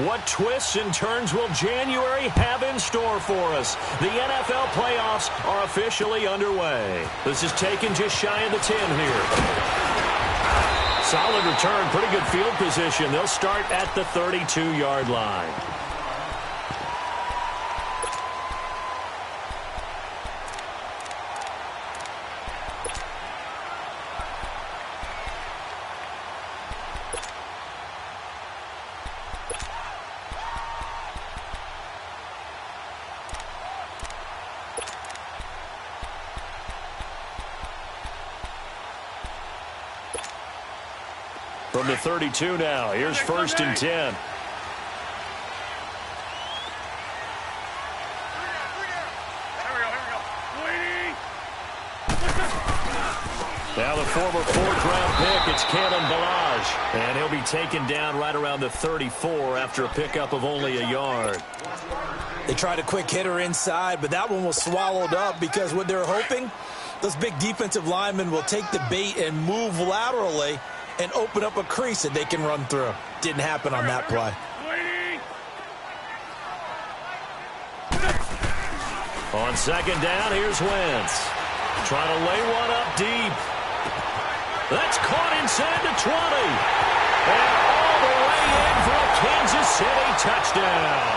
What twists and turns will January have in store for us? The NFL playoffs are officially underway. This is taken just shy of the 10 here. Solid return, pretty good field position. They'll start at the 32-yard line. From the 32 now, here's 1st and 10. Now the former 4th-round pick, it's Kalen Ballage. And he'll be taken down right around the 34 after a pickup of only a yard. They tried a quick hitter inside, but that one was swallowed up because what they're hoping, those big defensive linemen will take the bait and move laterally and open up a crease that they can run through. Didn't happen on that play. On 2nd down, here's Wentz. Trying to lay one up deep. That's caught inside the 20. And all the way in for a Kansas City touchdown.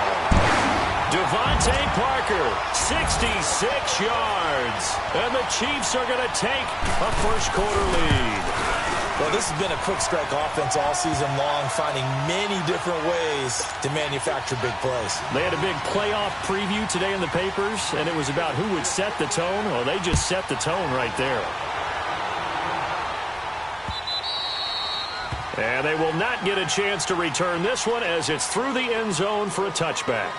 Devontae Parker, 66 yards. And the Chiefs are going to take a first-quarter lead. Well, this has been a quick-strike offense all season long, finding many different ways to manufacture big plays. They had a big playoff preview today in the papers, and it was about who would set the tone. Well, they just set the tone right there. And they will not get a chance to return this one as it's through the end zone for a touchback.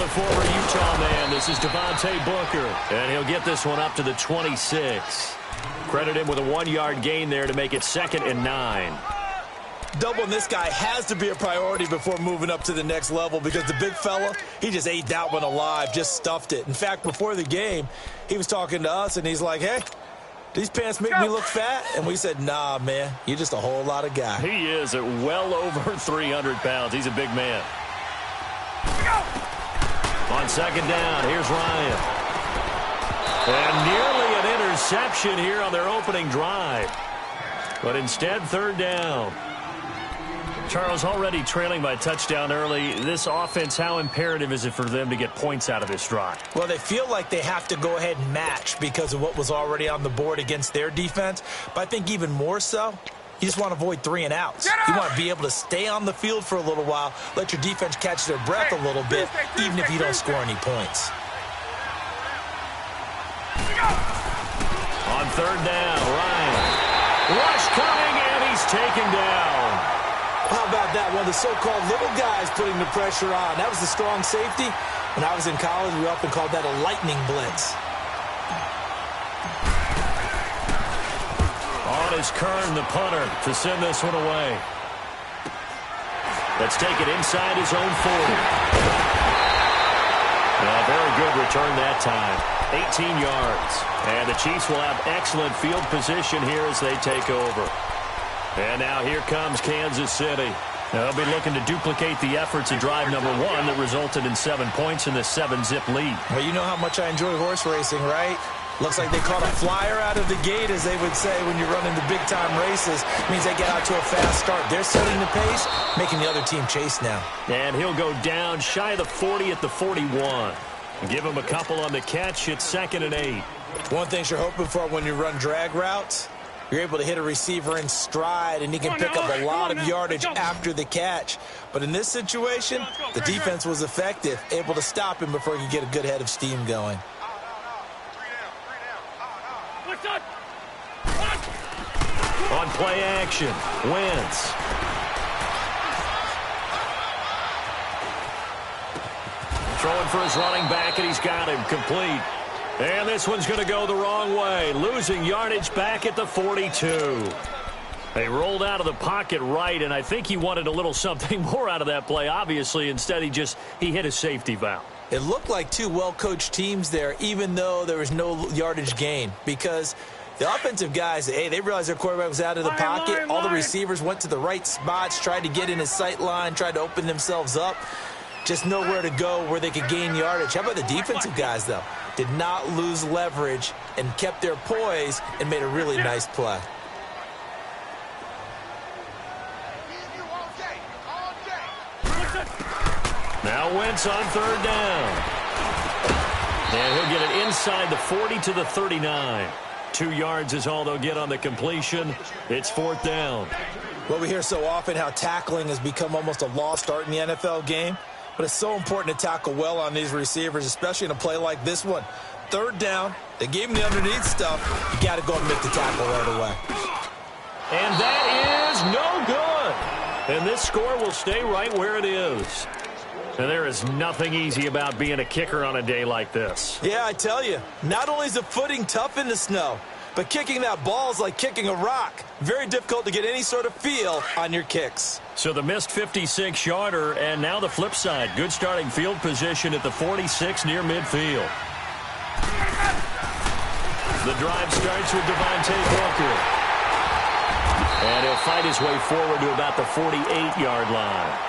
Former Utah man, this is Devontae Booker, and he'll get this one up to the 26. Credit him with a 1-yard gain there to make it 2nd and 9. Doubling this guy has to be a priority before moving up to the next level because the big fella, he just ate that one alive, just stuffed it. In fact, before the game, he was talking to us, and he's like, hey, these pants make me look fat? And we said, nah, man, you're just a whole lot of guy. He is at well over 300 pounds. He's a big man. On 2nd down, here's Ryan. And nearly an interception here on their opening drive. But instead, 3rd down. Charles, already trailing by touchdown early. This offense, how imperative is it for them to get points out of this drive? Well, they feel like they have to go ahead and match because of what was already on the board against their defense. But I think even more so, you just want to avoid 3 and outs. You want to be able to stay on the field for a little while, let your defense catch their breath a little bit, even if you don't score any points. On 3rd down, Ryan. Rush coming, and he's taken down. How about that? One of the so-called little guys putting the pressure on. That was the strong safety. When I was in college, we often called that a lightning blitz. On is Kern, the punter, to send this one away. Let's take it inside his own 40. A very good return that time. 18 yards. And the Chiefs will have excellent field position here as they take over. And now here comes Kansas City. They'll be looking to duplicate the efforts of drive number 1 that resulted in 7 points in the 7-zip lead. Well, you know how much I enjoy horse racing, right? Looks like they caught a flyer out of the gate, as they would say when you're running the big-time races. Means they get out to a fast start. They're setting the pace, making the other team chase now. And he'll go down shy of the 40 at the 41. Give him a couple on the catch. It's 2nd and 8. One thing you're hoping for when you run drag routes, you're able to hit a receiver in stride, and he can pick up a lot of yardage after the catch. But in this situation, the defense was effective, able to stop him before he could get a good head of steam going. On play action, Wentz. for his running back, and he's got him complete. And this one's going to go the wrong way, losing yardage back at the 42. They rolled out of the pocket right, and I think he wanted a little something more out of that play. Obviously, instead he hit a safety valve. It looked like two well-coached teams there, even though there was no yardage gain, because the offensive guys, hey, they realized their quarterback was out of the pocket. All the receivers went to the right spots, tried to get in his sight line, tried to open themselves up. Just nowhere to go where they could gain yardage. How about the defensive guys, though? Did not lose leverage and kept their poise and made a really nice play. Now Wentz on third down. And he'll get it inside the 40 to the 39. 2 yards is all they'll get on the completion. It's fourth down. Well, we hear so often how tackling has become almost a lost art in the NFL game. But it's so important to tackle well on these receivers, especially in a play like this one. Third down, they gave him the underneath stuff. You got to go and make the tackle right away. And that is no good. And this score will stay right where it is. And there is nothing easy about being a kicker on a day like this. Yeah, I tell you, not only is the footing tough in the snow, but kicking that ball is like kicking a rock. Very difficult to get any sort of feel on your kicks. So the missed 56-yarder, and now the flip side. Good starting field position at the 46 near midfield. The drive starts with Devontae Booker. And he'll fight his way forward to about the 48-yard line.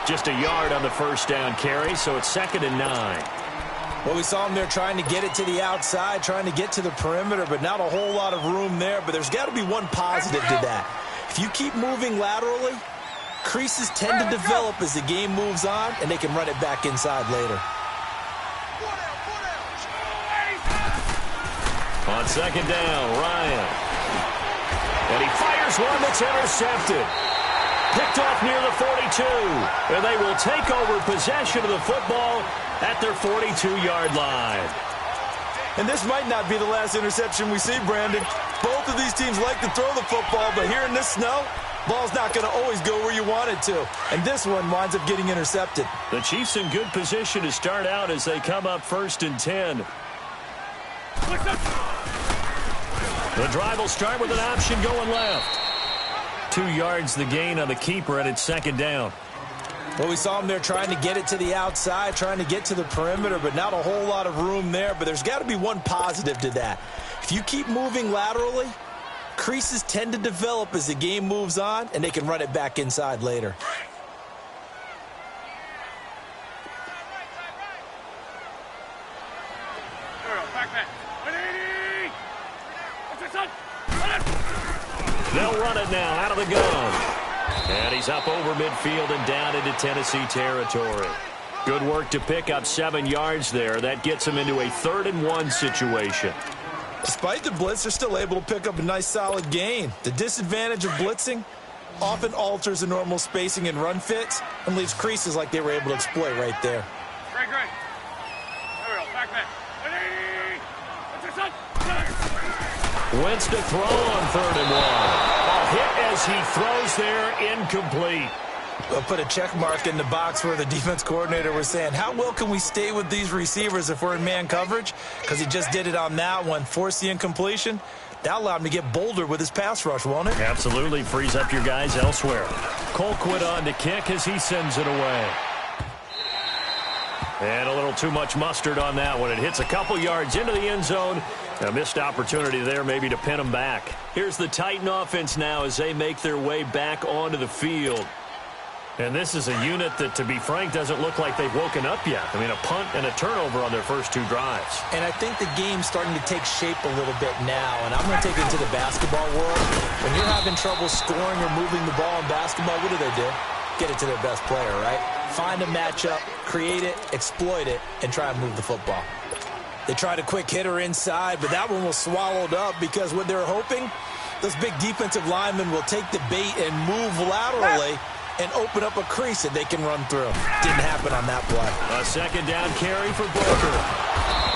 Just a yard on the first down carry, so it's 2nd and 9. Well, we saw him there trying to get it to the outside, trying to get to the perimeter, but not a whole lot of room there. But there's got to be one positive to that. If you keep moving laterally, creases tend to develop as the game moves on, and they can run it back inside later. On 2nd down, Ryan. And he fires one that's intercepted. Picked off near the 42. And they will take over possession of the football at their 42-yard line. And this might not be the last interception we see, Brandon. Both of these teams like to throw the football, but here in this snow, ball's not going to always go where you want it to. And this one winds up getting intercepted. The Chiefs in good position to start out as they come up 1st and 10. The drive will start with an option going left. 2 yards the gain on the keeper, and it's 2nd down. Well, we saw him there trying to get it to the outside, trying to get to the perimeter, but not a whole lot of room there. But there's got to be one positive to that. If you keep moving laterally, creases tend to develop as the game moves on, and they can run it back inside later. They'll run it now out of the gun. And he's up over midfield and down into Tennessee territory. Good work to pick up 7 yards there. That gets him into a 3rd and 1 situation. Despite the blitz, they're still able to pick up a nice solid gain. The disadvantage of blitzing often alters the normal spacing and run fits and leaves creases like they were able to exploit right there. Great. There we go. Back. Wentz to throw on 3rd and 1. A hit as he throws there, incomplete. We'll put a check mark in the box where the defense coordinator was saying, how well can we stay with these receivers if we're in man coverage? Because he just did it on that one, forced the incompletion. That allowed him to get bolder with his pass rush, won't it? Absolutely. Frees up your guys elsewhere. Colquitt on to kick as he sends it away. And a little too much mustard on that one. It hits a couple yards into the end zone. A missed opportunity there maybe to pin them back. Here's the Titan offense now as they make their way back onto the field. And this is a unit that, to be frank, doesn't look like they've woken up yet. I mean, a punt and a turnover on their first 2 drives. And I think the game's starting to take shape a little bit now. And I'm going to take it into the basketball world. When you're having trouble scoring or moving the ball in basketball, what do? Get it to their best player, right? Find a matchup, create it, exploit it, and try and move the football. They tried a quick hitter inside, but that one was swallowed up because what they're hoping, those big defensive linemen will take the bait and move laterally and open up a crease that they can run through. Didn't happen on that play. A 2nd down carry for Booker.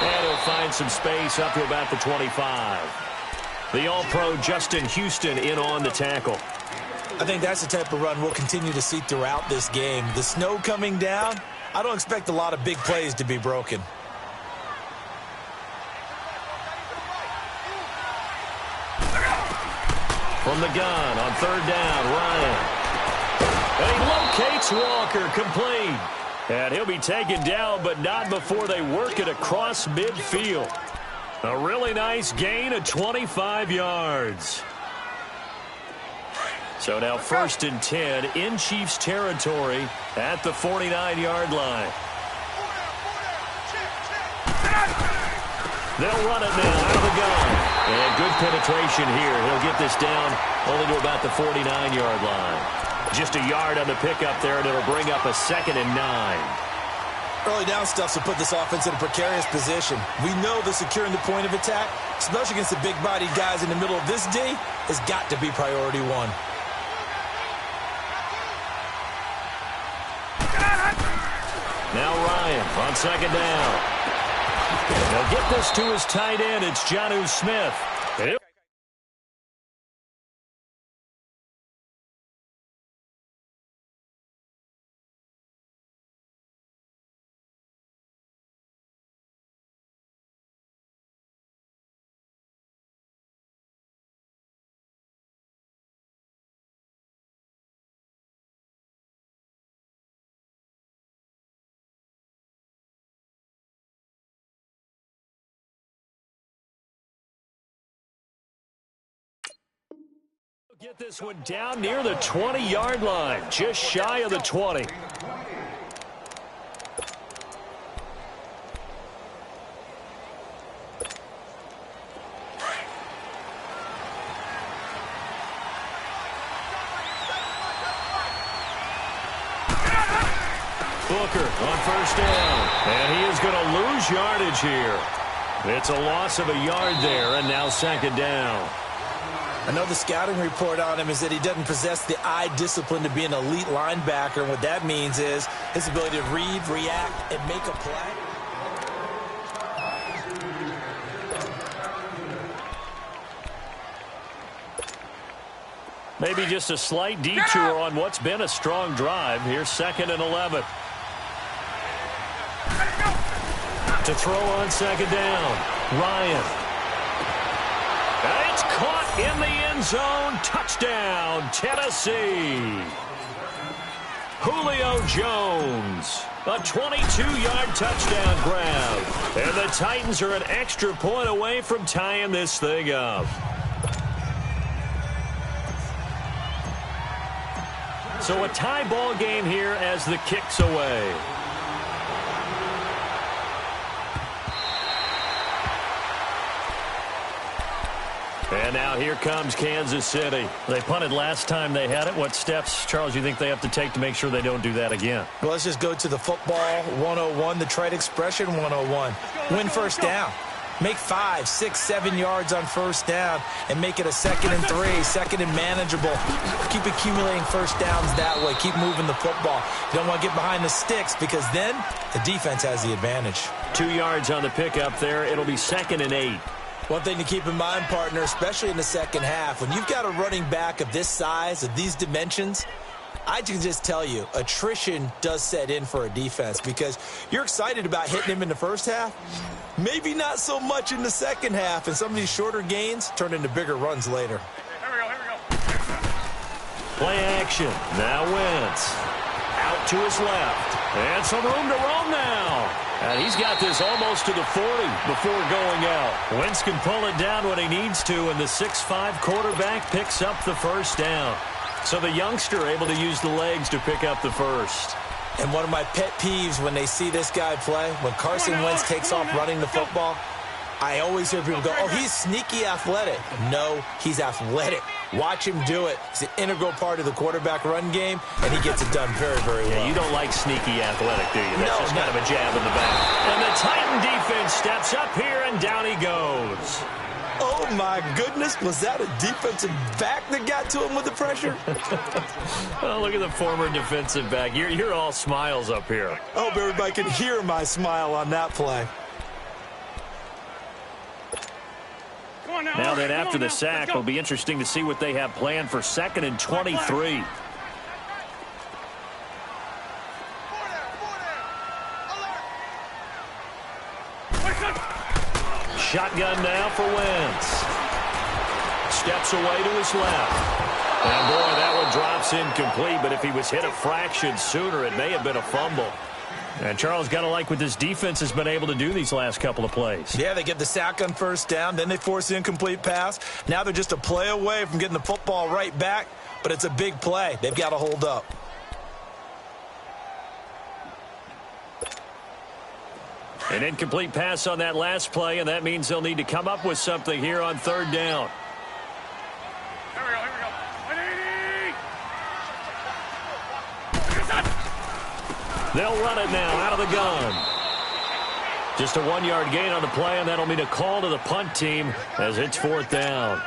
And he'll find some space up to about the 25. The All-Pro Justin Houston in on the tackle. I think that's the type of run we'll continue to see throughout this game. The snow coming down, I don't expect a lot of big plays to be broken. From the gun on third down, Ryan. And he locates Walker, complete. And he'll be taken down, but not before they work it across midfield. A really nice gain of 25 yards. So now 1st and 10 in Chiefs territory at the 49-yard line. They'll run it now out of the gun. And good penetration here. He'll get this down only to about the 49-yard line. Just a yard on the pickup there, and it'll bring up a 2nd and 9. Early down stuff will put this offense in a precarious position. We know that securing the point of attack, especially against the big-bodied guys in the middle of this D, has got to be priority one. Now Ryan on 2nd down. They'll get this to his tight end. It's Jonnu Smith. Get this one down near the 20-yard line, just shy of the 20. Booker on 1st down, and he is going to lose yardage here. It's a loss of a yard there, and now 2nd down. I know the scouting report on him is that he doesn't possess the eye discipline to be an elite linebacker. And what that means is his ability to read, react, and make a play. Maybe just a slight detour on what's been a strong drive. Here's 2nd and 11. To throw on 2nd down, Ryan. And it's caught in the end zone. Touchdown, Tennessee. Julio Jones. A 22-yard touchdown grab. And the Titans are an extra point away from tying this thing up. So a tie ball game here as the kick's away. And now here comes Kansas City. They punted last time they had it. What steps, Charles, you think they have to take to make sure they don't do that again? Well, let's just go to the football 101, the trite expression 101. Win 1st down. Make 5, 6, 7 yards on 1st down and make it a 2nd and 3, 2nd and manageable. Keep accumulating 1st downs that way. Keep moving the football. You don't want to get behind the sticks because then the defense has the advantage. 2 yards on the pickup there. It'll be 2nd and 8. One thing to keep in mind, partner, especially in the second half, when you've got a running back of this size, of these dimensions, I can just tell you, attrition does set in for a defense because you're excited about hitting him in the first half. Maybe not so much in the second half, and some of these shorter gains turn into bigger runs later. Here we go. Play action. Now Wentz. Out to his left. And some room to roam now. And he's got this almost to the 40 before going out. Wentz can pull it down when he needs to, and the 6'5" quarterback picks up the 1st down. So the youngster able to use the legs to pick up the 1st. And one of my pet peeves when they see this guy play, when Carson Wentz takes off running the football, I always hear people go, oh, he's sneaky athletic. No, he's athletic. Watch him do it. It's an integral part of the quarterback run game, and he gets it done very, very well. Yeah, you don't like sneaky athletic, do you? That's just kind of a jab in the back. And the Titan defense steps up here, and down he goes. Oh, my goodness. Was that a defensive back that got to him with the pressure? Oh, look at the former defensive back. You're all smiles up here. I hope everybody can hear my smile on that play. Now then, after the sack, it'll be interesting to see what they have planned for 2nd and 23. Shotgun now for Wentz. Steps away to his left. And, boy, that one drops incomplete, but if he was hit a fraction sooner, it may have been a fumble. And Charles, got to like what this defense has been able to do these last couple of plays. Yeah, they get the sack on first down, then they force the incomplete pass. Now they're just a play away from getting the football right back, but it's a big play. They've got to hold up. An incomplete pass on that last play, and that means they'll need to come up with something here on third down. Here we go, here we go. They'll run it now out of the gun. Just a 1-yard gain on the play, and that'll mean a call to the punt team as it's fourth down.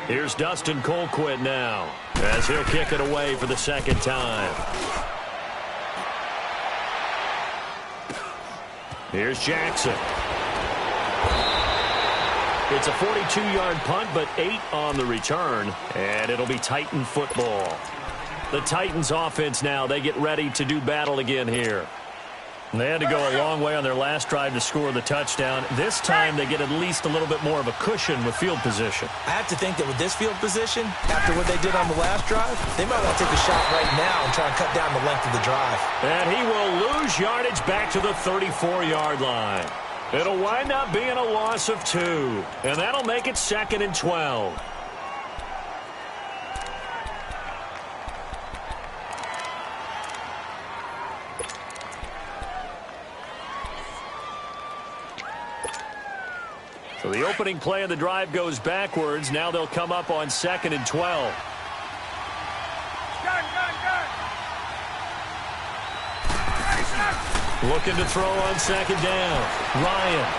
Here's Dustin Colquitt now as he'll kick it away for the second time. Here's Jackson. It's a 42-yard punt, but 8 on the return, and it'll be Titan football. The Titans offense now, they get ready to do battle again here. They had to go a long way on their last drive to score the touchdown. This time they get at least a little bit more of a cushion with field position. I have to think that with this field position, after what they did on the last drive, they might want to take a shot right now and try and cut down the length of the drive. And he will lose yardage back to the 34-yard line. It'll wind up being a loss of 2, and that'll make it 2nd and 12. So the opening play of the drive goes backwards. Now they'll come up on 2nd and 12. Looking to throw on 2nd down. Ryan.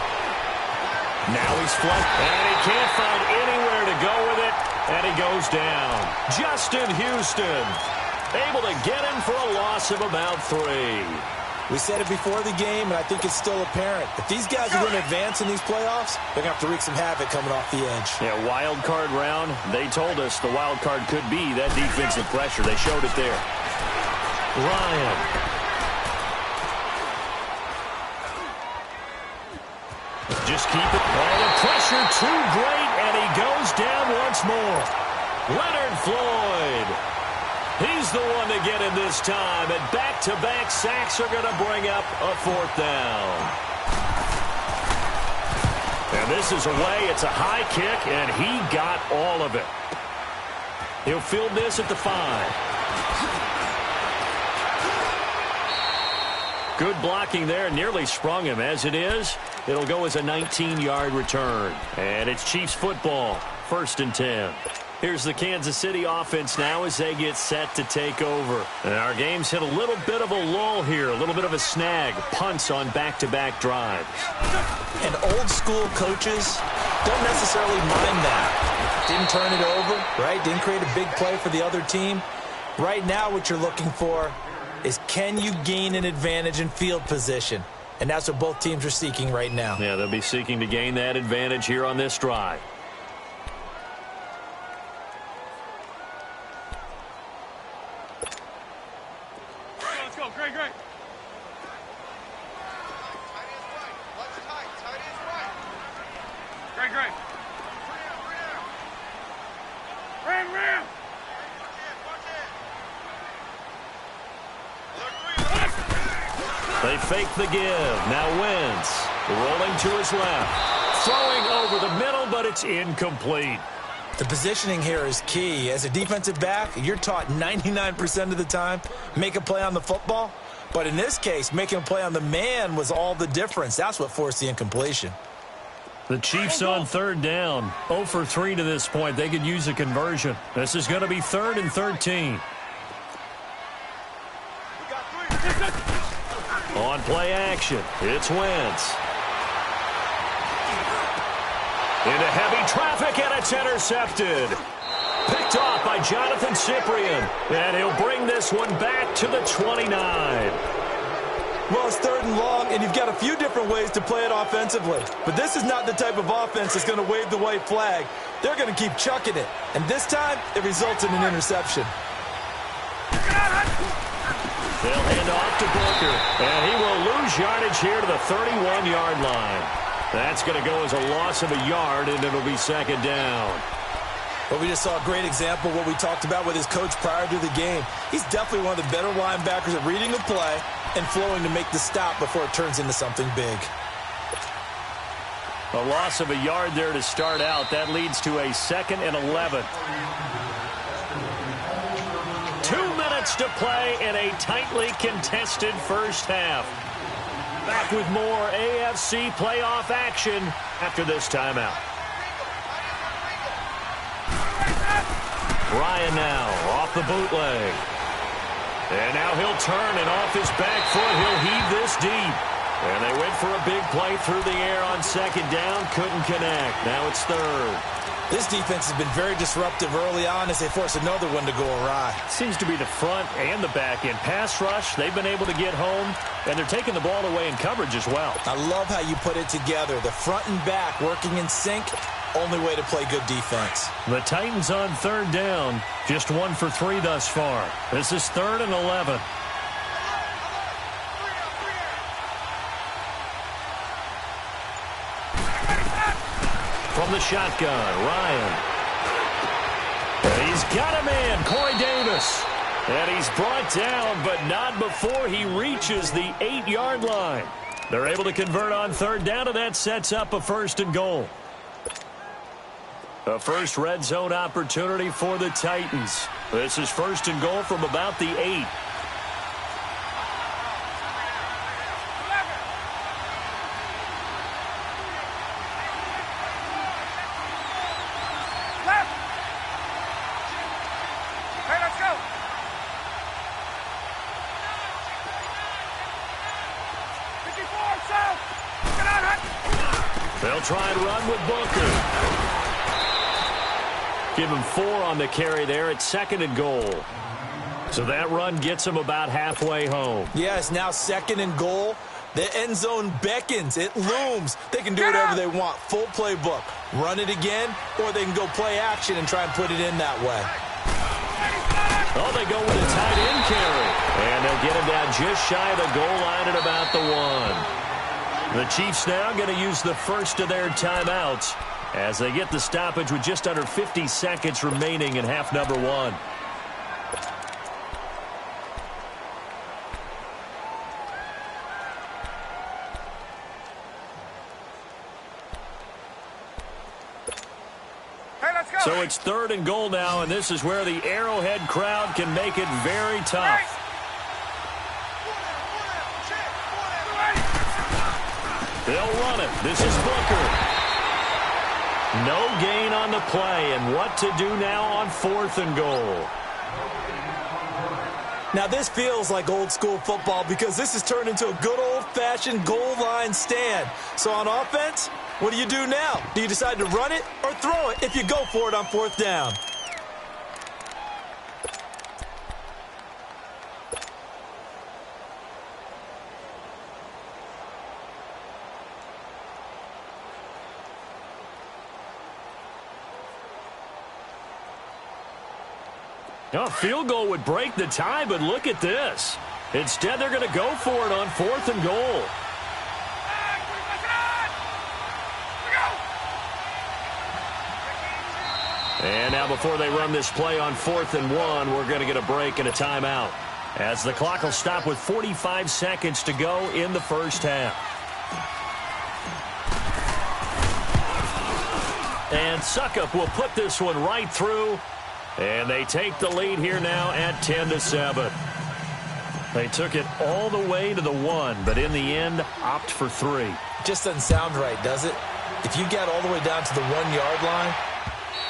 Now he's flunked, and he can't find anywhere to go with it, and he goes down. Justin Houston able to get him for a loss of about 3. We said it before the game, and I think it's still apparent. If these guys are going to advance in these playoffs, they're going to have to wreak some havoc coming off the edge. Yeah, wild card round. They told us the wild card could be that defensive pressure. They showed it there. Ryan. Just keep it. Oh, the pressure too great, and he goes down once more. Leonard Floyd. He's the one to get him this time, and back-to-back sacks are going to bring up a 4th down. And this is away. It's a high kick, and he got all of it. He'll field this at the 5. Good blocking there. Nearly sprung him. As it is, it'll go as a 19-yard return. And it's Chiefs football. 1st and 10. Here's the Kansas City offense now as they get set to take over. And our game's hit a little bit of a lull here, a little bit of a snag. Punts on back-to-back drives. And old-school coaches don't necessarily mind that. Didn't turn it over, right? Didn't create a big play for the other team. Right now what you're looking for is, can you gain an advantage in field position? And that's what both teams are seeking right now. Yeah, they'll be seeking to gain that advantage here on this drive. Great. Ram. They fake the give. Now Wentz rolling to his left. Throwing over the middle, but it's incomplete. The positioning here is key. As a defensive back, you're taught 99% of the time, make a play on the football. But in this case, making a play on the man was all the difference. That's what forced the incompletion. The Chiefs on 3rd down. 0 for 3 to this point. They could use a conversion. This is going to be 3rd and 13. On play action, it's Wentz. Into heavy traffic, and it's intercepted. Picked off by Jonathan Cyprien. And he'll bring this one back to the 29. Well, it's 3rd and long, and you've got a few different ways to play it offensively. But this is not the type of offense that's going to wave the white flag. They're going to keep chucking it. And this time, it results in an interception. They'll hand off to Booker, and he will lose yardage here to the 31-yard line. That's going to go as a loss of a yard, and it'll be second down. Well, we just saw a great example of what we talked about with his coach prior to the game. He's definitely one of the better linebackers at reading a play and flowing to make the stop before it turns into something big. A loss of a yard there to start out. That leads to a 2nd and 11. 2 minutes to play in a tightly contested first half. Back with more AFC playoff action after this timeout. Ryan now off the bootleg. And now he'll turn, and off his back foot, he'll heave this deep. And they went for a big play through the air on second down. Couldn't connect. Now it's third. This defense has been very disruptive early on as they force another one to go awry. Seems to be the front and the back end. Pass rush, they've been able to get home, and they're taking the ball away in coverage as well. I love how you put it together. The front and back working in sync. Only way to play good defense. The Titans on third down. Just 1 for 3 thus far. This is 3rd and 11. From the shotgun, Ryan. And he's got a man, Corey Davis. And he's brought down, but not before he reaches the 8-yard line. They're able to convert on third down, and that sets up a 1st and goal. A first red zone opportunity for the Titans. This is 1st and goal from about the 8. They'll try and run with Booker. Give him 4 on the carry there at 2nd and goal. So that run gets him about halfway home. Yes, now 2nd and goal. The end zone beckons. It looms. They can do whatever they want. Full playbook. Run it again, or they can go play action and try and put it in that way. Oh, they go with a tight end carry. And they'll get him down just shy of the goal line at about the 1. The Chiefs now going to use the first of their timeouts as they get the stoppage with just under 50 seconds remaining in half number 1. Hey, let's go. So it's 3rd and goal now, and this is where the Arrowhead crowd can make it very tough. They'll run it. This is Booker. No gain on the play, and what to do now on 4th and goal. Now this feels like old school football because this has turned into a good old-fashioned goal line stand. So on offense, what do you do now? Do you decide to run it or throw it if you go for it on 4th down? A field goal would break the tie, but look at this. Instead, they're going to go for it on 4th and goal. And now before they run this play on 4th and 1, we're going to get a break and a timeout, as the clock will stop with 45 seconds to go in the first half. And Suckup will put this one right through. And they take the lead here now at 10-7. They took it all the way to the 1, but in the end, opt for 3. Just doesn't sound right, does it? If you get all the way down to the 1-yard line,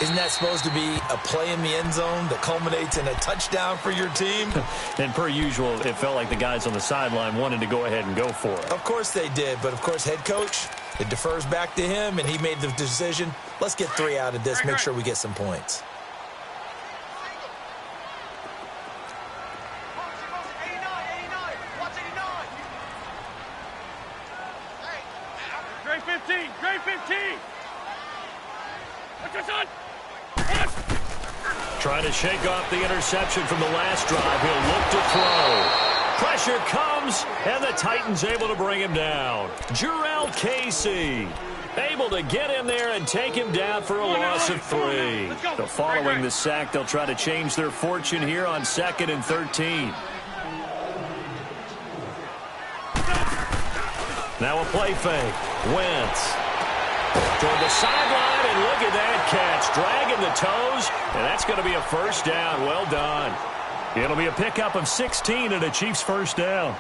isn't that supposed to be a play in the end zone that culminates in a touchdown for your team? And per usual, it felt like the guys on the sideline wanted to go ahead and go for it. Of course they did, but of course head coach, it defers back to him, and he made the decision. Let's get 3 out of this, make sure we get some points. 15. What's your son? Trying to shake off the interception from the last drive. He'll look to throw. Pressure comes, and the Titans able to bring him down. Jarrell Casey Able to get in there and take him down for a loss of 3. So following the sack, they'll try to change their fortune here on 2nd and 13. Now a play fake. Wentz toward the sideline, and look at that catch. Dragging the toes, and that's going to be a first down. Well done. It'll be a pickup of 16 and a Chiefs first down.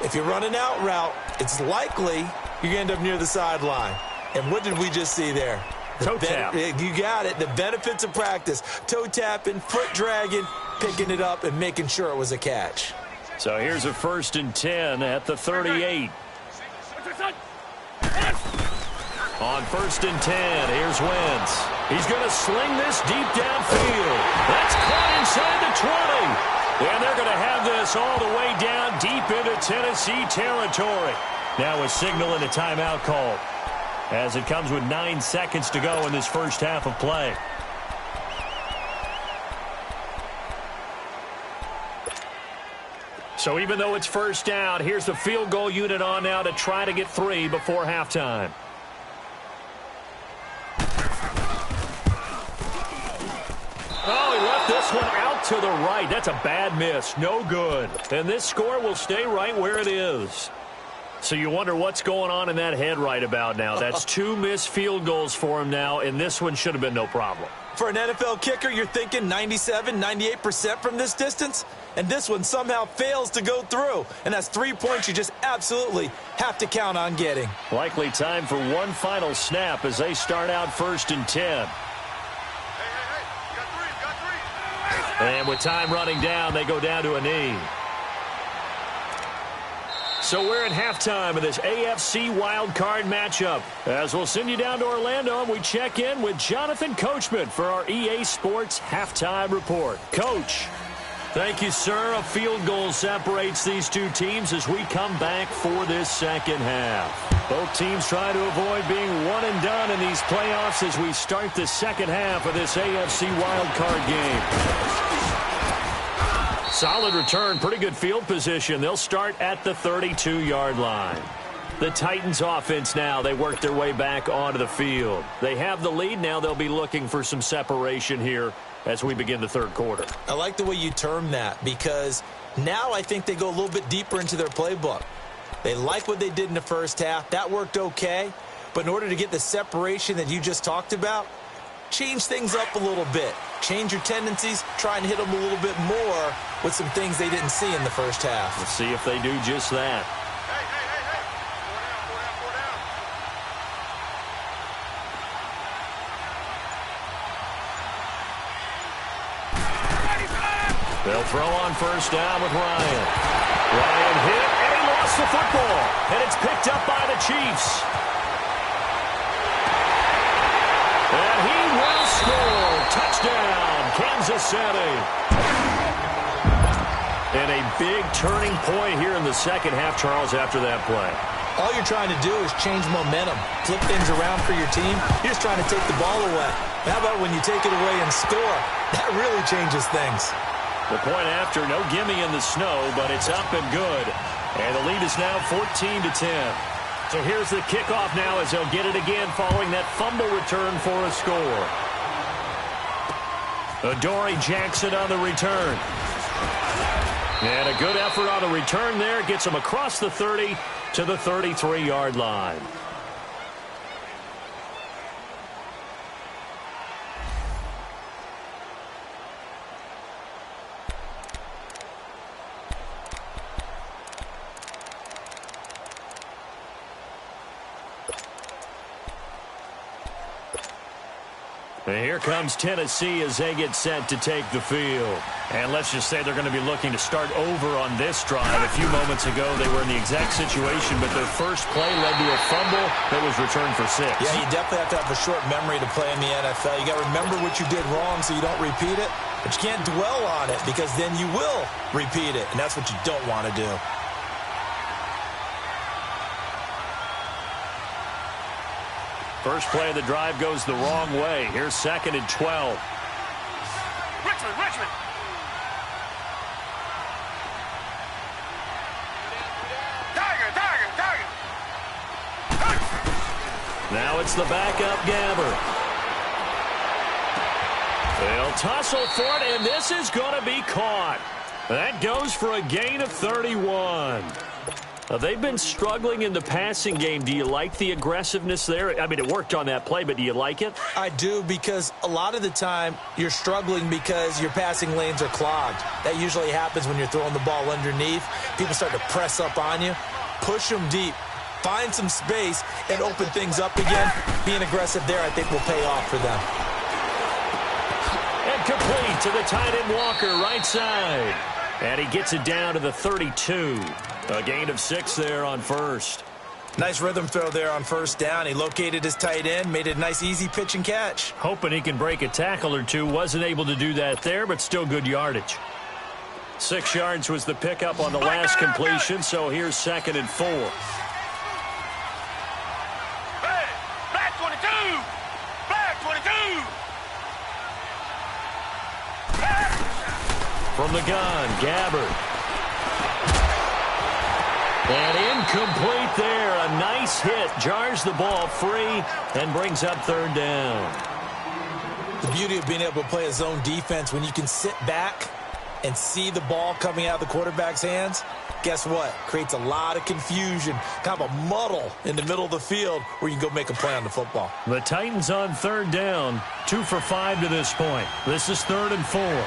If you're running out route, it's likely you're going to end up near the sideline. And what did we just see there? Toe tap. You got it. The benefits of practice. Toe tapping, foot dragging, picking it up, and making sure it was a catch. So here's a 1st and 10 at the 38. On 1st and 10, here's Wentz. He's going to sling this deep downfield. That's caught inside the 20. And they're going to have this all the way down deep into Tennessee territory. Now a signal and a timeout call, as it comes with 9 seconds to go in this first half of play. So even though it's first down, here's the field goal unit on now to try to get 3 before halftime. Oh, he left this one out to the right. That's a bad miss. No good. And this score will stay right where it is. So you wonder what's going on in that head right about now. That's 2 missed field goals for him now, and this one should have been no problem. For an NFL kicker, you're thinking 97, 98% from this distance, and this one somehow fails to go through. And that's 3 points you just absolutely have to count on getting. Likely time for one final snap as they start out 1st and 10. And with time running down, they go down to a knee. So we're at halftime of this AFC wildcard matchup. As we'll send you down to Orlando, and we check in with Jonathan Coachman for our EA Sports Halftime Report. Coach, thank you, sir. A field goal separates these two teams as we come back for this second half. Both teams trying to avoid being one and done in these playoffs as we start the second half of this AFC wildcard game. Solid return, pretty good field position. They'll start at the 32-yard line. The Titans offense now, they work their way back onto the field. They have the lead. Now they'll be looking for some separation here as we begin the third quarter. I like the way you term that, because now I think they go a little bit deeper into their playbook. They like what they did in the first half. That worked okay. But in order to get the separation that you just talked about, change things up a little bit. Change your tendencies. Try and hit them a little bit more with some things they didn't see in the first half. Let's see if they do just that. They'll throw on first down with Ryan. Ryan hit, and he lost the football. And it's picked up by the Chiefs. And he will score. Touchdown, Kansas City. And a big turning point here in the second half, Charles, after that play. All you're trying to do is change momentum, flip things around for your team. You're just trying to take the ball away. How about when you take it away and score? That really changes things. The point after, no gimme in the snow, but it's up and good. And the lead is now 14-10. So here's the kickoff now as they'll get it again following that fumble return for a score. Adoree Jackson on the return. And a good effort on the return there. Gets him across the 30 to the 33-yard line. And here comes Tennessee as they get set to take the field. And let's just say they're going to be looking to start over on this drive. A few moments ago, they were in the exact situation, but their first play led to a fumble that was returned for 6. Yeah, you definitely have to have a short memory to play in the NFL. You got to remember what you did wrong so you don't repeat it, but you can't dwell on it because then you will repeat it, and that's what you don't want to do. First play of the drive goes the wrong way. Here's 2nd and 12. Richmond. Tiger. Now it's the backup Gabbert. They'll tussle for it, and this is going to be caught. That goes for a gain of 31. They've been struggling in the passing game. Do you like the aggressiveness there? I mean, it worked on that play, but do you like it? I do, because a lot of the time you're struggling because your passing lanes are clogged. That usually happens when you're throwing the ball underneath. People start to press up on you. Push them deep. Find some space and open things up again. Being aggressive there, I think, will pay off for them. And complete to the tight end Walker, right side. And he gets it down to the 32. A gain of 6 there on first. Nice rhythm throw there on first down. He located his tight end, made it a nice, easy pitch and catch. Hoping he can break a tackle or two. Wasn't able to do that there, but still good yardage. 6 yards was the pickup on the last completion, so here's 2nd and 4. Hey, flag 22! Flag 22! From the gun, Gabbert. And incomplete there. A nice hit. Jars the ball free and brings up 3rd down. The beauty of being able to play a zone defense, when you can sit back and see the ball coming out of the quarterback's hands, guess what? Creates a lot of confusion, kind of a muddle in the middle of the field where you can go make a play on the football. The Titans on 3rd down. 2 for 5 to this point. This is 3rd and 4.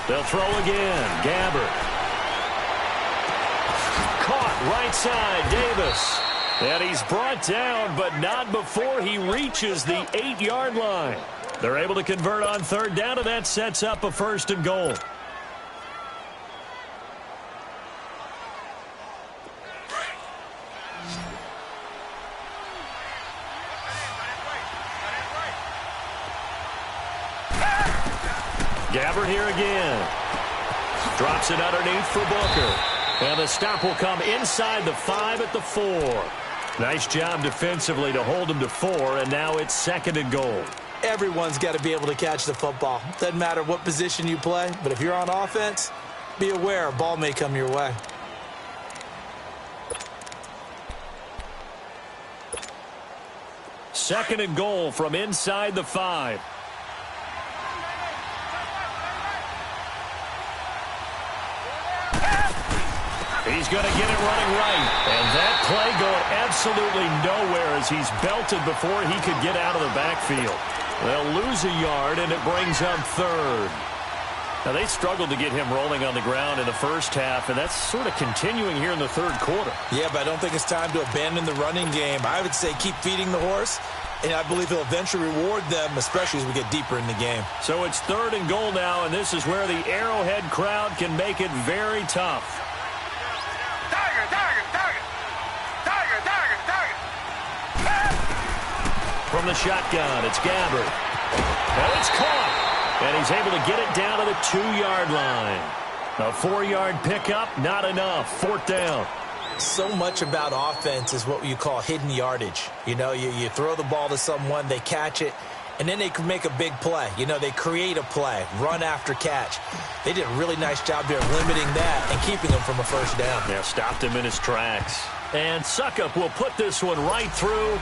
They'll throw again. Gabbert. Caught right side. Davis. And he's brought down, but not before he reaches the 8-yard line. They're able to convert on 3rd down, and that sets up a 1st and goal. Gabbert here again. Drops it underneath for Booker. And the stop will come inside the 5 at the 4. Nice job defensively to hold him to 4, and now it's 2nd and goal. Everyone's got to be able to catch the football. Doesn't matter what position you play, but if you're on offense, be aware a ball may come your way. Second and goal from inside the 5. He's going to get it running right. And that play going absolutely nowhere as he's belted before he could get out of the backfield. They'll lose a yard, and it brings up 3rd. Now, they struggled to get him rolling on the ground in the first half, and that's sort of continuing here in the 3rd quarter. Yeah, but I don't think it's time to abandon the running game. I would say keep feeding the horse, and I believe he'll eventually reward them, especially as we get deeper in the game. So it's 3rd and goal now, and this is where the Arrowhead crowd can make it very tough. From the shotgun, it's Gabbert. And it's caught. And he's able to get it down to the 2-yard line. A 4-yard pickup, not enough. 4th down. So much about offense is what you call hidden yardage. You know, you throw the ball to someone, they catch it, and then they can make a big play. You know, they create a play, run after catch. They did a really nice job there limiting that and keeping him from a 1st down. Yeah, stopped him in his tracks. And Suckup will put this one right through.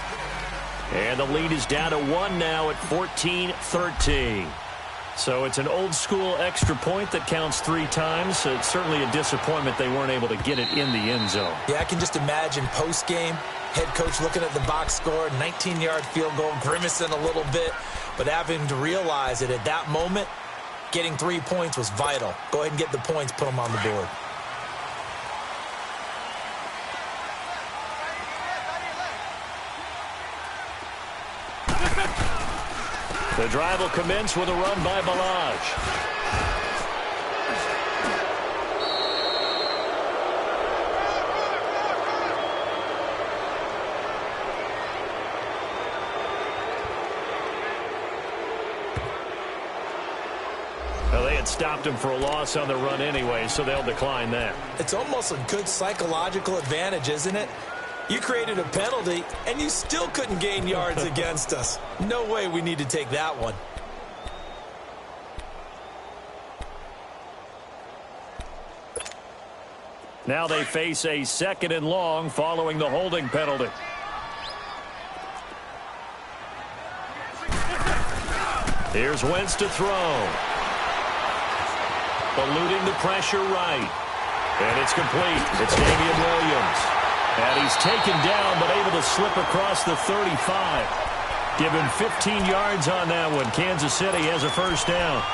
And the lead is down to 1 now at 14-13. So it's an old-school extra point that counts 3 times. So it's certainly a disappointment they weren't able to get it in the end zone. Yeah, I can just imagine post-game, head coach looking at the box score, 19-yard field goal, grimacing a little bit, but having to realize that at that moment, getting 3 points was vital. Go ahead and get the points, put them on the board. The drive will commence with a run by Balaj. Well, they had stopped him for a loss on the run anyway, so they'll decline that. It's almost a good psychological advantage, isn't it? You created a penalty, and you still couldn't gain yards against us. No way we need to take that one. Now they face a 2nd and long following the holding penalty. Here's Wentz to throw. Eluding the pressure right. And it's complete. It's Damian Williams. And he's taken down but able to slip across the 35. Give him 15 yards on that one. Kansas City has a first down.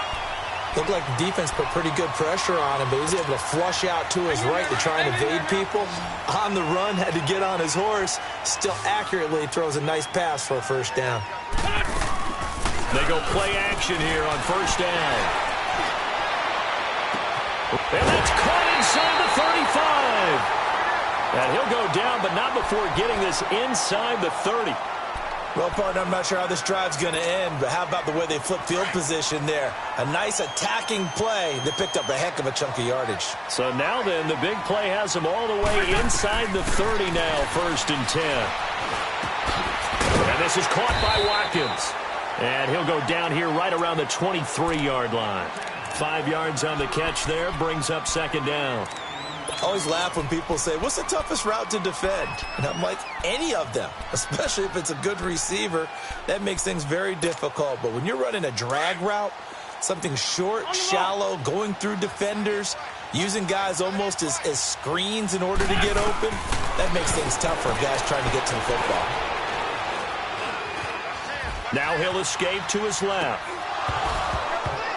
Looked like the defense put pretty good pressure on him, but he's able to flush out to his right to try and evade people. On the run, had to get on his horse. Still accurately throws a nice pass for a first down. They go play action here on first down. And that's caught inside the 35. And he'll go down, but not before getting this inside the 30. Well, partner, I'm not sure how this drive's going to end, but how about the way they flip field position there? A nice attacking play that picked up a heck of a chunk of yardage. So now then, the big play has them all the way inside the 30 now, 1st and 10. And this is caught by Watkins. And he'll go down here right around the 23-yard line. 5 yards on the catch there, brings up 2nd down. I always laugh when people say, what's the toughest route to defend? And I'm like, any of them, especially if it's a good receiver. That makes things very difficult. But when you're running a drag route, something short, shallow, going through defenders, using guys almost as screens in order to get open, that makes things tough for guys trying to get to the football. Now he'll escape to his left.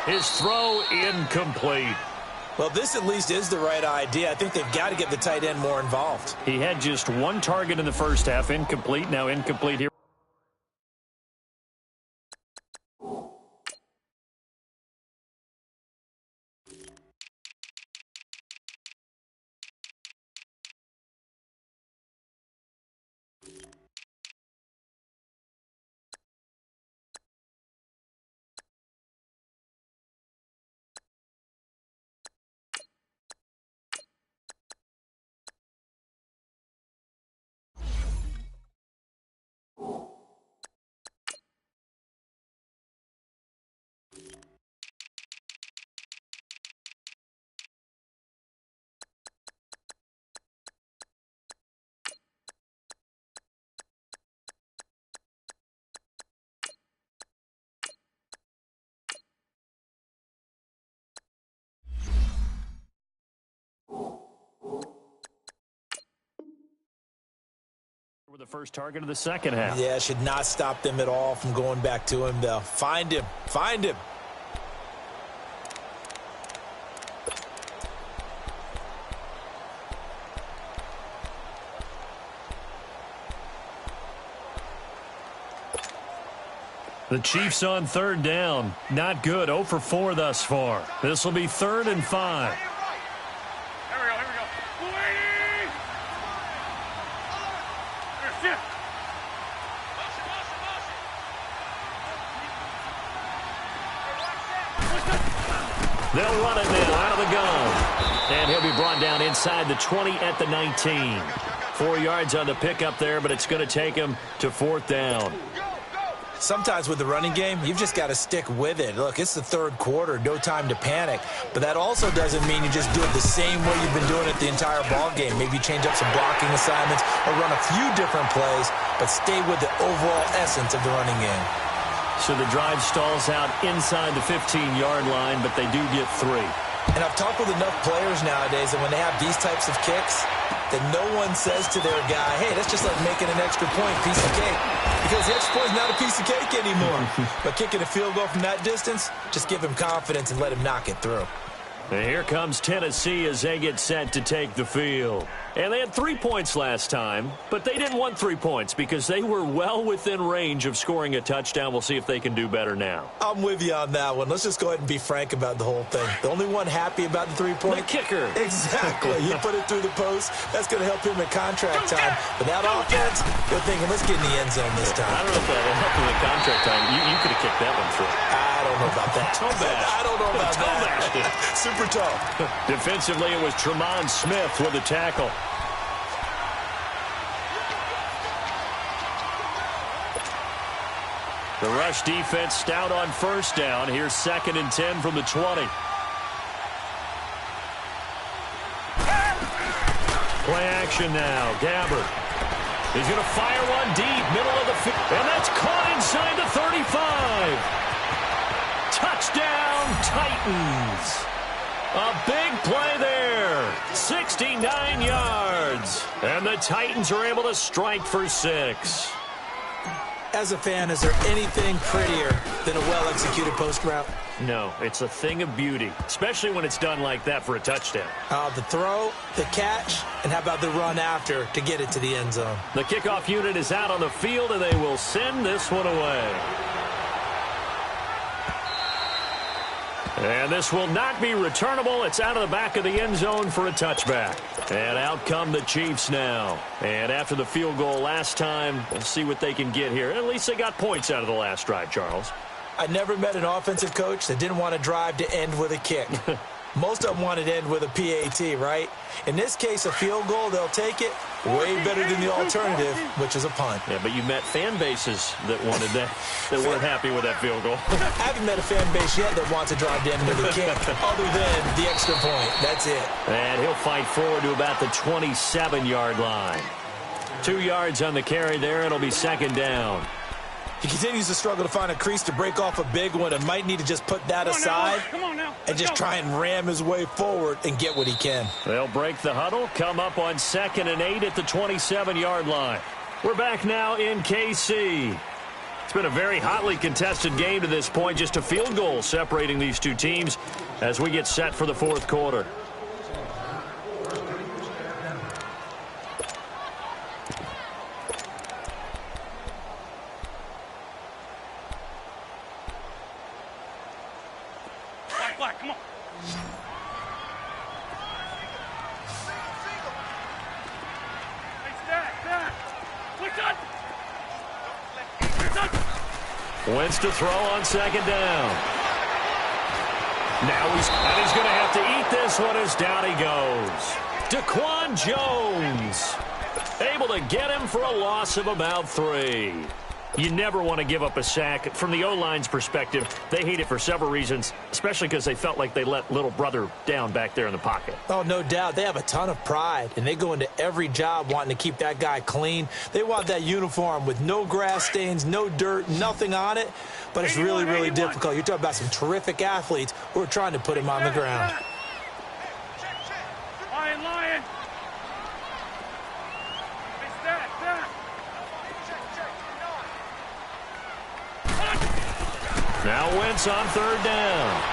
His throw incomplete. Well, this at least is the right idea. I think they've got to get the tight end more involved. He had just 1 target in the first half. Incomplete. Now incomplete here. The first target of the second half. Yeah, should not stop them at all from going back to him, though. Find him. Find him. The Chiefs on 3rd down. Not good. 0 for 4 thus far. This will be 3rd and 5. They'll run it now out of the gun. And he'll be brought down inside the 20 at the 19. 4 yards on the pickup there, but it's going to take him to 4th down. Sometimes with the running game, you've just got to stick with it. Look, it's the 3rd quarter, no time to panic. But that also doesn't mean you just do it the same way you've been doing it the entire ball game. Maybe change up some blocking assignments or run a few different plays, but stay with the overall essence of the running game. So the drive stalls out inside the 15-yard line, but they do get 3. And I've talked with enough players nowadays that when they have these types of kicks, that no one says to their guy, hey, that's just like making an extra point, piece of cake. Because the extra point is not a piece of cake anymore. But kicking a field goal from that distance, just give him confidence and let him knock it through. And here comes Tennessee as they get set to take the field. And they had 3 points last time, but they didn't want 3 points because they were well within range of scoring a touchdown. We'll see if they can do better now. I'm with you on that one. Let's just go ahead and be frank about the whole thing. The only one happy about the 3-point? The kicker. Exactly. He put it through the post. That's going to help him at contract time. But that offense, they're thinking, let's get in the end zone this time. I don't know if that will help him at contract time. You could have kicked that one through. I don't know about that. Toe bash. I don't know about Toe that. bash. Super toe. Defensively, it was Tremont Smith with a tackle. The rush defense stout on first down. Here's 2nd and 10 from the 20. action now. Gabbert. He's going to fire one deep, middle of the field. And that's caught inside the 35. Touchdown, Titans. A big play there. 69 yards. And the Titans are able to strike for 6. As a fan, is there anything prettier than a well-executed post route? No, it's a thing of beauty, especially when it's done like that for a touchdown. The throw, the catch, and how about the run after to get it to the end zone? The kickoff unit is out on the field, and they will send this one away. And this will not be returnable. It's out of the back of the end zone for a touchback. And out come the Chiefs now. And after the field goal last time, we'll see what they can get here. At least they got points out of the last drive, Charles. I never met an offensive coach that didn't want to drive to end with a kick. Most of them wanted to end with a PAT, right? In this case, a field goal, they'll take it. Way better than the alternative, which is a punt. Yeah, but you met fan bases that wanted that, that weren't happy with that field goal. I haven't met a fan base yet that wants to drive to end with a kick, other than the extra point. That's it. And he'll fight forward to about the 27-yard line. 2 yards on the carry there. It'll be second down. He continues to struggle to find a crease to break off a big one and might need to just put that aside and just try and ram his way forward and get what he can. They'll break the huddle, come up on 2nd and 8 at the 27-yard line. We're back now in KC. It's been a very hotly contested game to this point, just a field goal separating these two teams as we get set for the fourth quarter. Come on. Wentz to throw on second down. Now he's going to have to eat this one as down he goes. Daquan Jones able to get him for a loss of about 3. You never want to give up a sack. From the O-line's perspective, they hate it for several reasons, especially because they felt like they let little brother down back there in the pocket. Oh, no doubt. They have a ton of pride, and they go into every job wanting to keep that guy clean. They want that uniform with no grass stains, no dirt, nothing on it, but it's really, really difficult. You're talking about some terrific athletes who are trying to put him on the ground. Lion. Now Wentz on third down.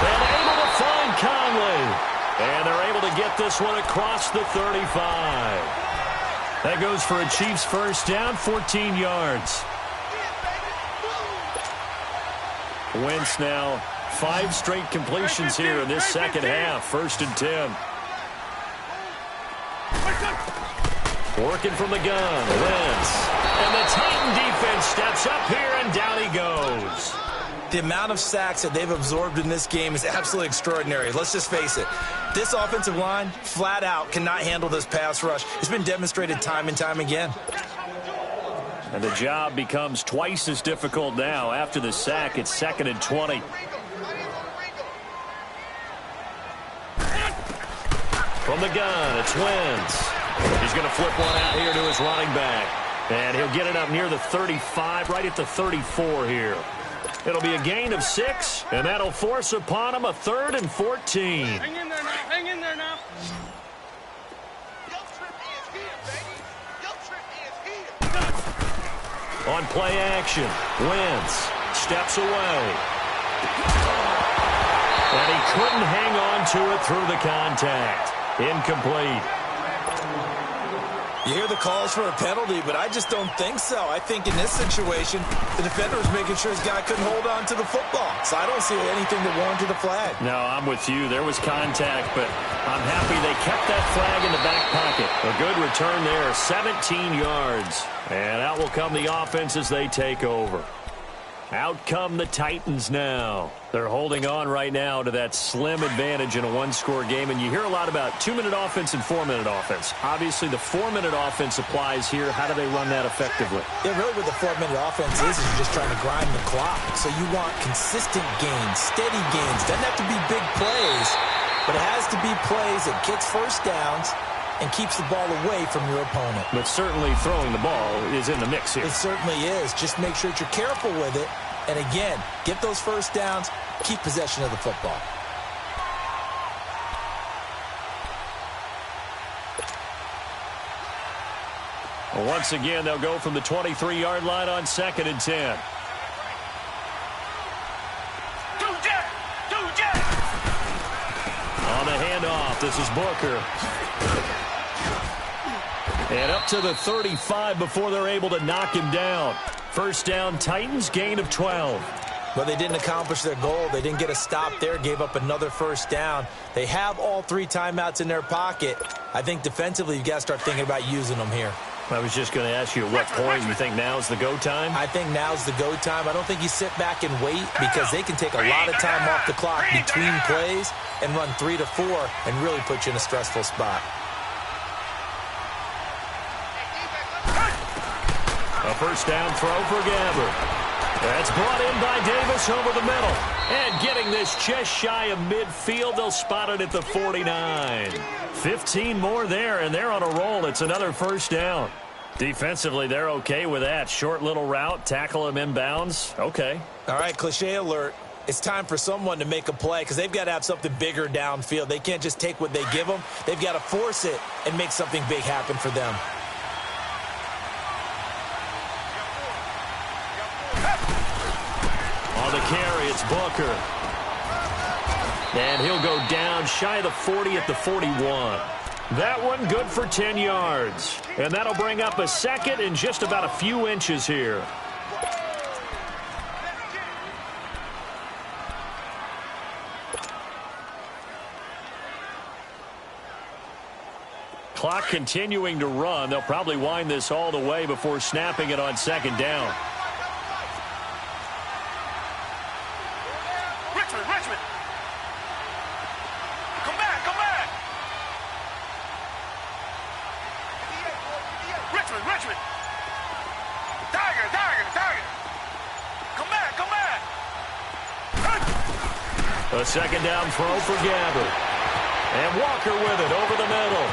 And able to find Conley. And they're able to get this one across the 35. That goes for a Chiefs first down, 14 yards. Wentz now 5 straight completions here in this second half. 1st and 10. Working from the gun. Wentz. And the Titan defense steps up here, and down he goes. The amount of sacks that they've absorbed in this game is absolutely extraordinary. Let's just face it. This offensive line, flat out, cannot handle this pass rush. It's been demonstrated time and time again. And the job becomes twice as difficult now. After the sack, it's 2nd and 20. From the gun, it's Wentz. He's going to flip one out here to his running back. And he'll get it up near the 35, right at the 34 here. It'll be a gain of 6, and that'll force upon him a 3rd and 14. Hang in there now. Hang in there now. On play action, Wentz steps away. And he couldn't hang on to it through the contact. Incomplete. You hear the calls for a penalty, but I just don't think so. I think in this situation, the defender was making sure his guy couldn't hold on to the football. So I don't see anything that warranted a flag. No, I'm with you. There was contact, but I'm happy they kept that flag in the back pocket. A good return there, 17 yards. And out will come the offense as they take over. Out come the Titans now. They're holding on right now to that slim advantage in a one-score game, and you hear a lot about 2-minute offense and 4-minute offense. Obviously, the 4-minute offense applies here. How do they run that effectively? Yeah, really what the 4-minute offense is you're just trying to grind the clock. So you want consistent gains, steady gains. Doesn't have to be big plays, but it has to be plays that gets first downs and keeps the ball away from your opponent. But certainly throwing the ball is in the mix here. It certainly is. Just make sure that you're careful with it. And again, get those first downs, keep possession of the football. Well, once again, they'll go from the 23-yard line on 2nd and 10. On the handoff, this is Booker. And up to the 35 before they're able to knock him down. First down, Titans, gain of 12. But they didn't accomplish their goal. They didn't get a stop there, gave up another first down. They have all 3 timeouts in their pocket. I think defensively, you've got to start thinking about using them here. I was just going to ask you at what point you think now's the go time? I think now's the go time. I don't think you sit back and wait because they can take a lot of time off the clock between plays and run 3 to 4 and really put you in a stressful spot. A first down throw for Gabbert. That's brought in by Davis over the middle. And getting this just shy of midfield, they'll spot it at the 49. 15 more there, and they're on a roll. It's another first down. Defensively, they're okay with that. Short little route, tackle him inbounds. Okay. All right, cliche alert. It's time for someone to make a play because they've got to have something bigger downfield. They can't just take what they give them. They've got to force it and make something big happen for them. On the carry, it's Booker. And he'll go down shy of the 40 at the 41. That one good for 10 yards. And that'll bring up a second and just about a few inches here. Clock continuing to run. They'll probably wind this all the way before snapping it on 2nd down. Richmond. Come back. Richmond. Tiger. Come back. A 2nd down throw for Gabbert. And Walker with it over the middle.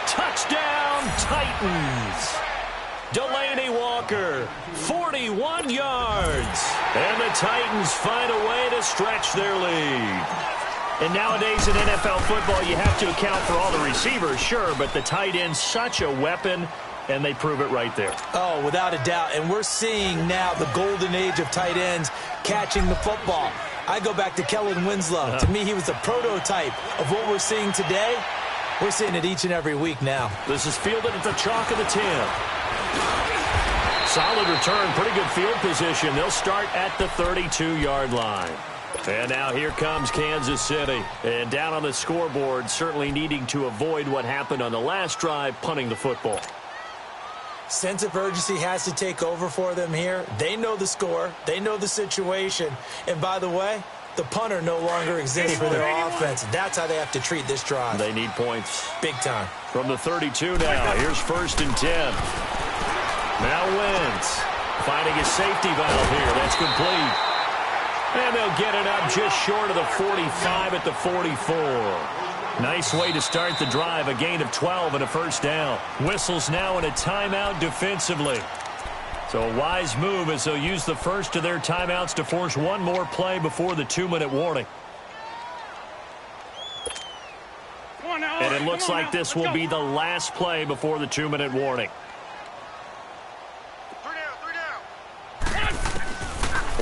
Touchdown, Titans. Delaney Walker, 41 yards. And the Titans find a way to stretch their lead. And nowadays in NFL football, you have to account for all the receivers, sure, but the tight end's such a weapon, and they prove it right there. Oh, without a doubt. And we're seeing now the golden age of tight ends catching the football. I go back to Kellen Winslow. To me, he was the prototype of what we're seeing today. We're seeing it each and every week now. This is fielded at the chalk of the 10. Solid return, pretty good field position. They'll start at the 32-yard line. And now here comes Kansas City. And down on the scoreboard, certainly needing to avoid what happened on the last drive, punting the football. Sense of urgency has to take over for them here. They know the score. They know the situation. And by the way, the punter no longer exists for their offense. That's how they have to treat this drive. They need points. Big time. From the 32 now, here's 1st and 10. Now Wentz finding a safety valve here. That's complete. And they'll get it up just short of the 45 at the 44. Nice way to start the drive. A gain of 12 and a first down. Whistles now in a timeout defensively. So a wise move as they'll use the first of their timeouts to force one more play before the 2-minute warning. And it looks like this will be the last play before the 2-minute warning.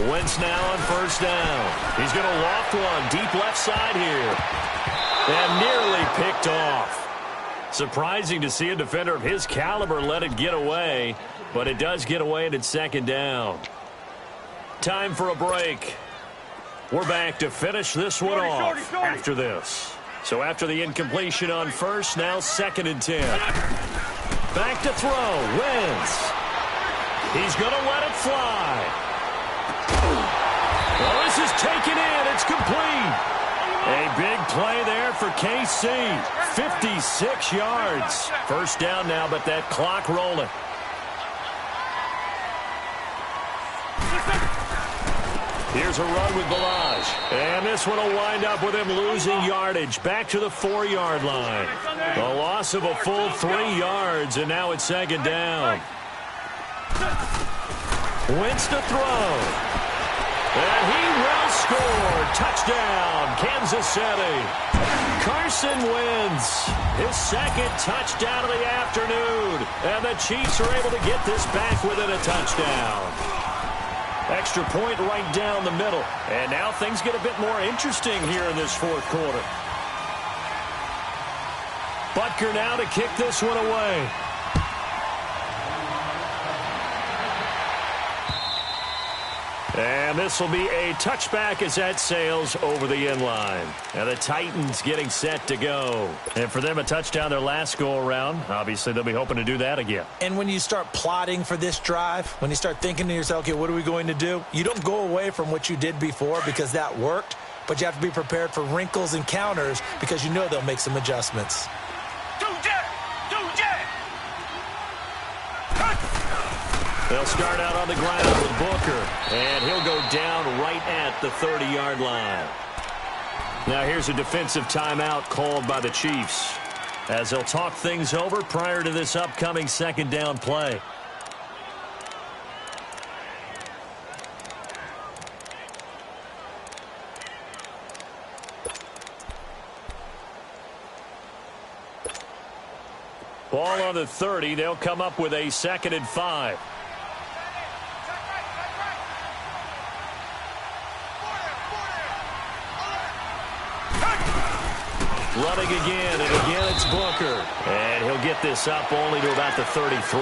Wentz now on first down. He's going to loft one deep left side here. And nearly picked off. Surprising to see a defender of his caliber let it get away, but it does get away and it's 2nd down. Time for a break. We're back to finish this one off after this. So after the incompletion on first, now 2nd and 10. Back to throw. Wentz. He's going to let it fly. Well, this is taken in. It's complete. A big play there for KC. 56 yards. First down now, but that clock rolling. Here's a run with Balaj. And this one will wind up with him losing yardage. Back to the 4-yard line. A loss of a full 3 yards, and now it's second down. Wentz to throw. And he will score. Touchdown, Kansas City. Carson Wentz, his second touchdown of the afternoon. And the Chiefs are able to get this back within a touchdown. Extra point right down the middle. And now things get a bit more interesting here in this fourth quarter. Butker now to kick this one away. And this will be a touchback as that sails over the end line. And the Titans getting set to go. And for them, a touchdown their last go-around. Obviously, they'll be hoping to do that again. And when you start plotting for this drive, when you start thinking to yourself, okay, what are we going to do? You don't go away from what you did before because that worked. But you have to be prepared for wrinkles and counters because you know they'll make some adjustments. They'll start out on the ground with Booker, and he'll go down right at the 30-yard line. Now here's a defensive timeout called by the Chiefs as they'll talk things over prior to this upcoming second down play. Ball on the 30. They'll come up with a 2nd and 5. Running again, and again it's Booker. And he'll get this up only to about the 33.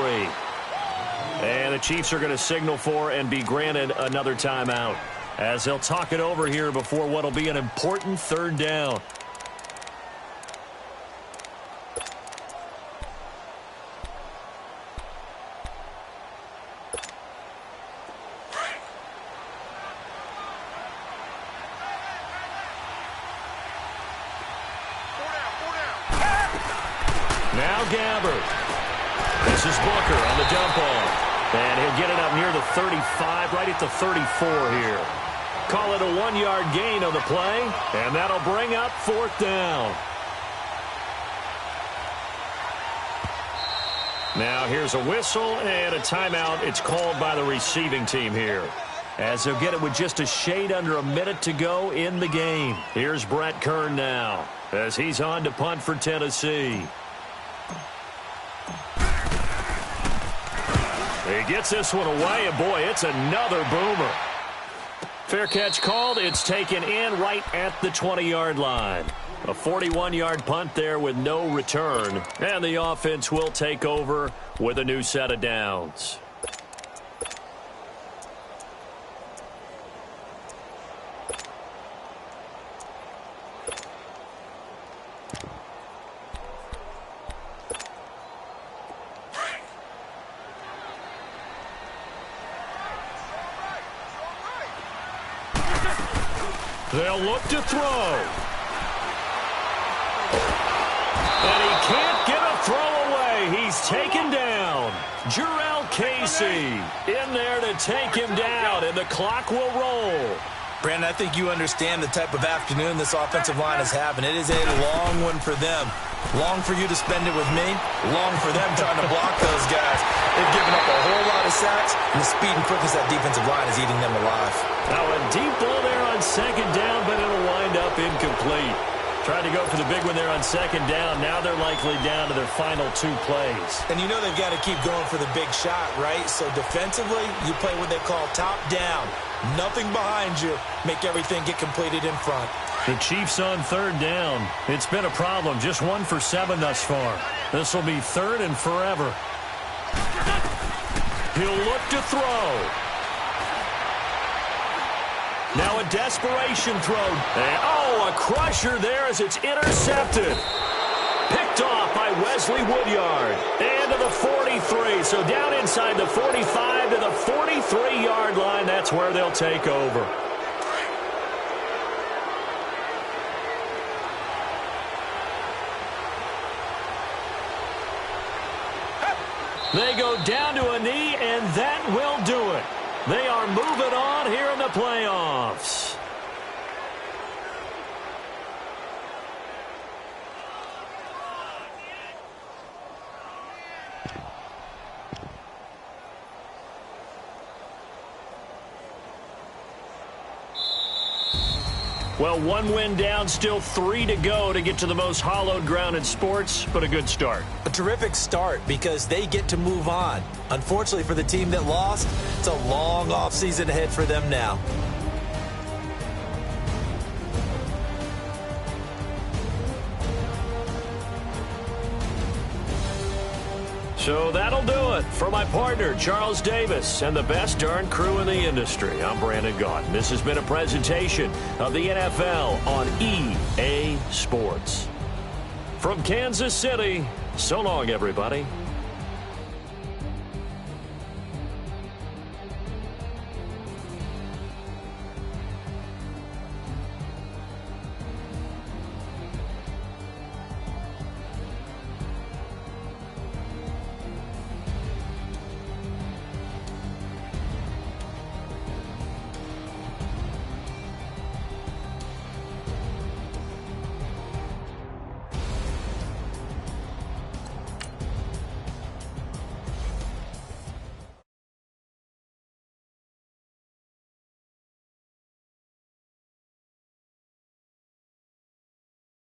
And the Chiefs are going to signal for and be granted another timeout as they'll talk it over here before what will be an important 3rd down. Now Gabbert. This is Booker on the dump off. And he'll get it up near the 35, right at the 34 here. Call it a 1-yard gain on the play, and that'll bring up 4th down. Now here's a whistle and a timeout. It's called by the receiving team here, as they'll get it with just a shade under a minute to go in the game. Here's Brett Kern now, as he's on to punt for Tennessee. He gets this one away, and boy, it's another boomer. Fair catch called. It's taken in right at the 20-yard line. A 41-yard punt there with no return. And the offense will take over with a new set of downs. They'll look to throw. And he can't get a throw away. He's taken down. Jarrell Casey in there to take him down, and the clock will roll. Brandon, I think you understand the type of afternoon this offensive line is having. It is a long one for them. Long for you to spend it with me. Long for them trying to block those guys. They've given up a whole lot of sacks, and the speed and quickness of that defensive line is eating them alive. Now a deep ball there on 2nd down, but it'll wind up incomplete. Tried to go for the big one there on 2nd down. Now they're likely down to their final 2 plays. And you know they've got to keep going for the big shot, right? So defensively, you play what they call top down. Nothing behind you. Make everything get completed in front. The Chiefs on 3rd down. It's been a problem. Just 1 for 7 thus far. This will be 3rd and forever. He'll look to throw. Now a desperation throw. And, a crusher there as it's intercepted. Picked off by Wesley Woodyard. And to the 43. So down inside the 45 to the 43-yard line. That's where they'll take over. They go down to a knee, and that will do it. They are moving on here in the playoffs. Well, one win down, still 3 to go to get to the most hallowed ground in sports, but a good start. A terrific start because they get to move on. Unfortunately for the team that lost, it's a long offseason ahead for them now. So that'll do it. For my partner, Charles Davis, and the best darn crew in the industry, I'm Brandon Gaudin. This has been a presentation of the NFL on EA Sports. From Kansas City, so long, everybody.